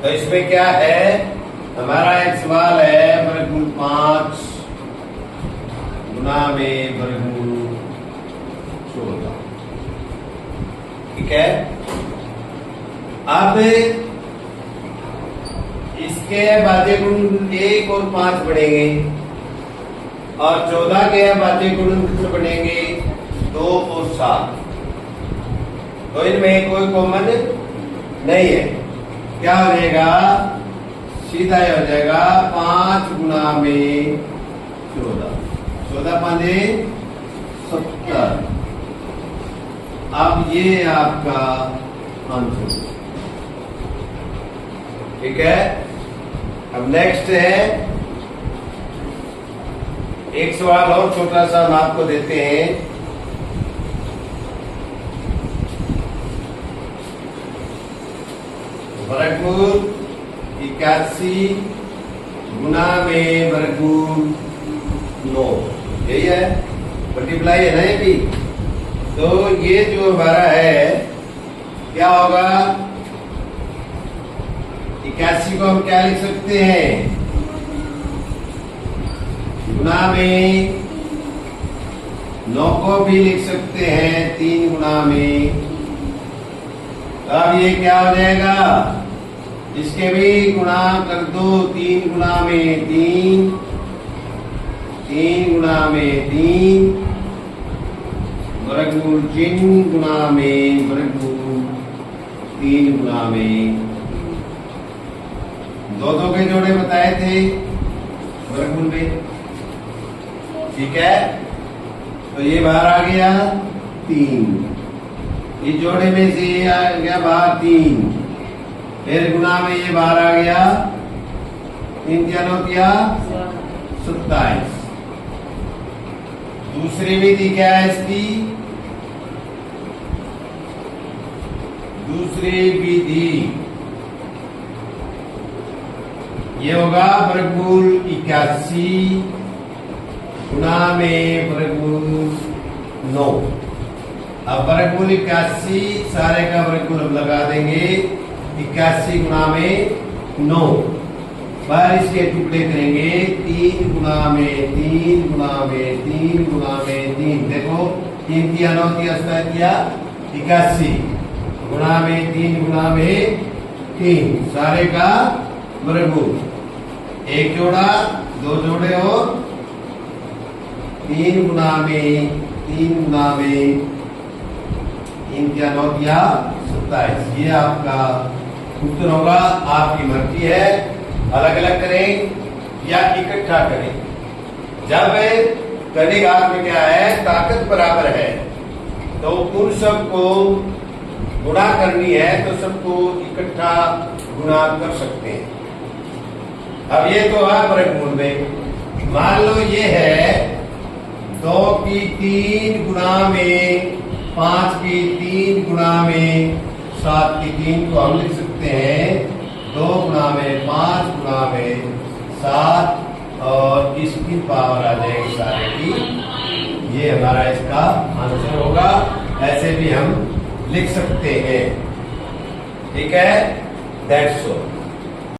तो इसमें क्या है, हमारा एक सवाल है वर्गमूल 5 गुना में वर्गमूल 14। ठीक है। अब इसके बाध्य गुण 1 और 5 बढ़ेंगे और 14 के बाध्य गुण कितने बढ़ेंगे, 2 और 7। तो इनमें कोई कॉमन नहीं है। क्या हो जाएगा, सीधा ही हो जाएगा 5 गुना में 14, 14 पांचे 70। अब ये आपका आंसर। ठीक है। अब नेक्स्ट है, एक सवाल और छोटा सा हम आपको देते हैं। वर्गमूल 81 गुना में वर्गमूल 9, यही है, मल्टीप्लाई है ना ये भी। तो ये जो हमारा है क्या होगा, 81 को हम क्या लिख सकते हैं, गुना में 9 को भी लिख सकते हैं 3 गुना में। अब ये क्या हो जाएगा, इसके भी गुणा कर दो, 3 गुना में 3, 3 गुना में 3, वर्गमूल 3 गुना में वर्गमूल 3 गुना में 2 के जोड़े बताए थे वर्गमूल में। ठीक है। तो ये बाहर आ गया 3, इस जोड़े में से ये आ गया बाहर 3, फिर गुना में ये बाहर आ गया 3 क्या 27। दूसरी विधि क्या है इसकी, दूसरी विधि ये होगा वर्गमूल 81 गुना में वर्गमूल 9। अब वर्गमूल 81 सारे का वर्गमूल हम लगा देंगे, 81 गुना में 9, पर इसके टुकड़े करेंगे 3 गुना में 3 गुना में 3 गुना में 3। देखो 3 किया 9 किया 81 गुना में 3 गुना में 3, सारे का वर्गमूल। एक जोड़ा, 2 जोड़े और 3 गुना में 3 गुना में 3 क्या 9 किया 27। ये आपका उत्तर होगा। आपकी मर्जी है, अलग अलग करें या इकट्ठा करें। जब कड़ी हाथ में क्या है, ताकत बराबर है, तो उन सबको गुणा करनी है तो सबको इकट्ठा गुणा कर सकते हैं। अब ये तो है वर्गमूल में। मान लो ये है 2 की 3 गुना में 5 की 3 गुना में 7 की 3 को हम लिख सकते हैं 2 गुना में 5 गुना में 7, और इसकी पावर आ जाएगी सारे की। ये हमारा इसका आंसर होगा। ऐसे भी हम लिख सकते हैं। ठीक है, दैट्स ऑल।